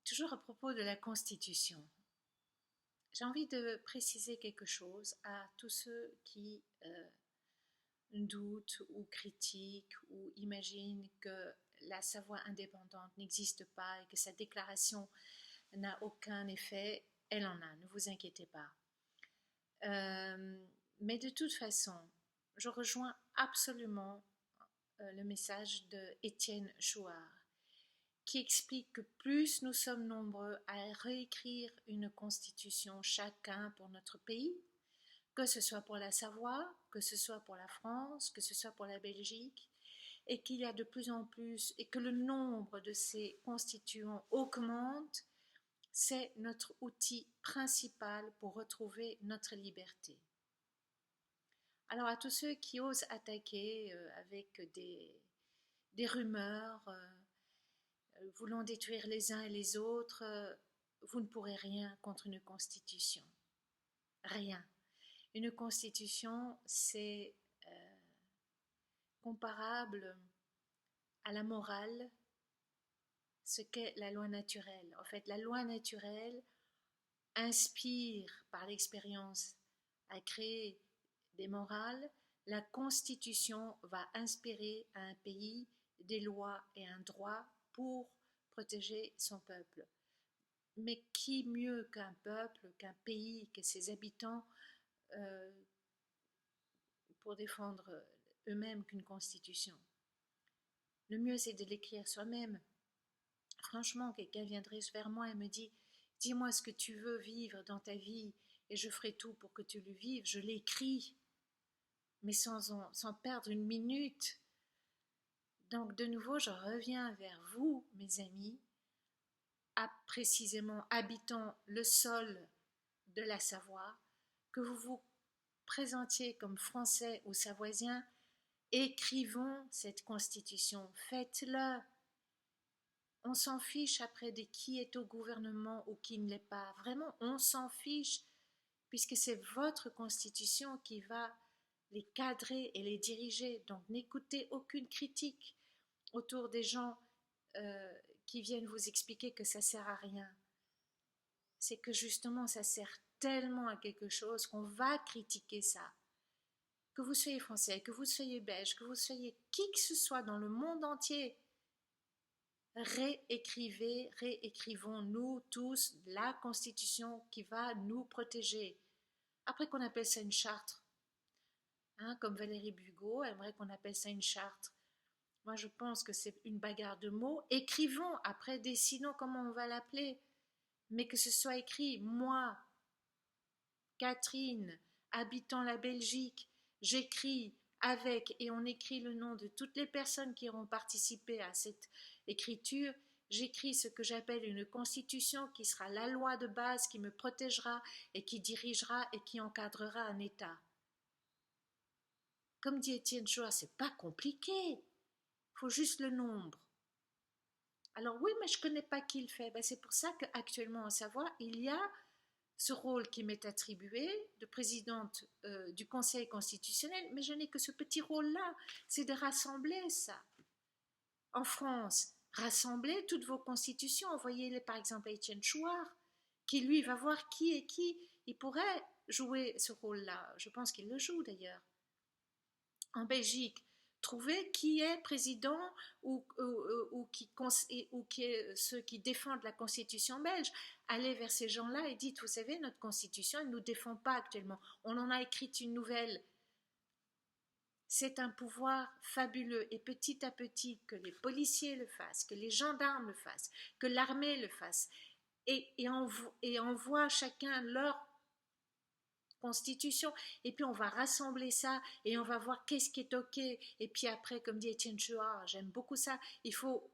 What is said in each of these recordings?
Toujours à propos de la Constitution, j'ai envie de préciser quelque chose à tous ceux qui doutent ou critiquent ou imaginent que la Savoie indépendante n'existe pas et que sa déclaration n'a aucun effet. Elle en a, ne vous inquiétez pas. Mais de toute façon, je rejoins absolument le message de Étienne Chouard, qui explique que plus nous sommes nombreux à réécrire une constitution chacun pour notre pays, que ce soit pour la Savoie, que ce soit pour la France, que ce soit pour la Belgique, et qu'il y a de plus en plus, et que le nombre de ces constituants augmente, c'est notre outil principal pour retrouver notre liberté. Alors à tous ceux qui osent attaquer avec des rumeurs, voulant détruire les uns et les autres, vous ne pourrez rien contre une constitution. Rien. Une constitution, c'est comparable à la morale, ce qu'est la loi naturelle. En fait, la loi naturelle inspire par l'expérience à créer des morales. La constitution va inspirer à un pays des lois et un droit pour protéger son peuple. Mais qui mieux qu'un peuple, qu'un pays, que ses habitants euh, pour défendre eux-mêmes qu'une constitution? Le mieux, c'est de l'écrire soi-même. Franchement, quelqu'un viendrait vers moi et me dit, dis-moi ce que tu veux vivre dans ta vie et je ferai tout pour que tu le vives. Je l'écris, mais sans perdre une minute. Donc de nouveau, je reviens vers vous, mes amis, précisément habitant le sol de la Savoie, que vous vous présentiez comme Français ou Savoisiens, écrivons cette constitution, faites-le. On s'en fiche après de qui est au gouvernement ou qui ne l'est pas. Vraiment, on s'en fiche, puisque c'est votre constitution qui va les cadrer et les diriger. Donc n'écoutez aucune critique autour des gens qui viennent vous expliquer que ça sert à rien. C'est que justement, ça sert tellement à quelque chose qu'on va critiquer ça. Que vous soyez français, que vous soyez belge, que vous soyez qui que ce soit dans le monde entier, réécrivons nous tous la constitution qui va nous protéger. Après qu'on appelle ça une charte, hein, comme Valérie Bugeaud aimerait qu'on appelle ça une charte. Moi, je pense que c'est une bagarre de mots. Écrivons, après décidons comment on va l'appeler. Mais que ce soit écrit, moi, Catherine, habitant la Belgique, j'écris avec, et on écrit le nom de toutes les personnes qui auront participé à cette écriture, j'écris ce que j'appelle une constitution qui sera la loi de base qui me protégera et qui dirigera et qui encadrera un État. Comme dit Étienne Chouard, c'est pas compliqué, il faut juste le nombre. Alors oui, mais je ne connais pas qui le fait. Ben, c'est pour ça qu'actuellement en Savoie, il y a ce rôle qui m'est attribué de présidente du Conseil constitutionnel, mais je n'ai que ce petit rôle-là, c'est de rassembler ça. En France, rassembler toutes vos constitutions, envoyez-les par exemple à Étienne Chouard, qui lui va voir qui est qui, il pourrait jouer ce rôle-là. Je pense qu'il le joue d'ailleurs. En Belgique, trouver qui est président ou qui est ceux qui défendent la constitution belge. Allez vers ces gens-là et dites, vous savez, notre constitution, elle ne nous défend pas actuellement. On en a écrit une nouvelle. C'est un pouvoir fabuleux et petit à petit que les policiers le fassent, que les gendarmes le fassent, que l'armée le fasse et envoie chacun leur constitution, et puis on va rassembler ça et on va voir qu'est-ce qui est ok, et puis après, comme dit Étienne Chouard, j'aime beaucoup ça, il faut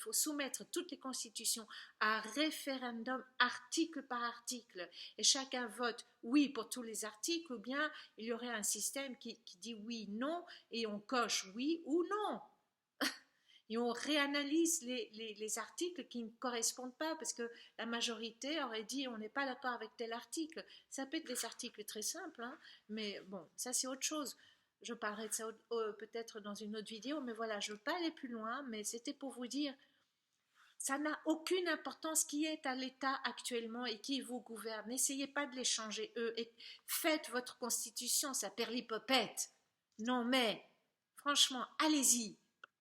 soumettre toutes les constitutions à référendum article par article, et chacun vote oui pour tous les articles, ou bien il y aurait un système qui dit oui, non, et on coche oui ou non. Et on réanalyse les articles qui ne correspondent pas parce que la majorité aurait dit on n'est pas d'accord avec tel article. Ça peut être des articles très simples, hein, mais bon, ça c'est autre chose. Je parlerai de ça peut-être dans une autre vidéo, mais voilà, je ne veux pas aller plus loin, mais c'était pour vous dire, Ça n'a aucune importance qui est à l'État actuellement et qui vous gouverne. N'essayez pas de les changer, eux. Et faites votre constitution, ça perlipopette. Non mais, franchement, allez-y.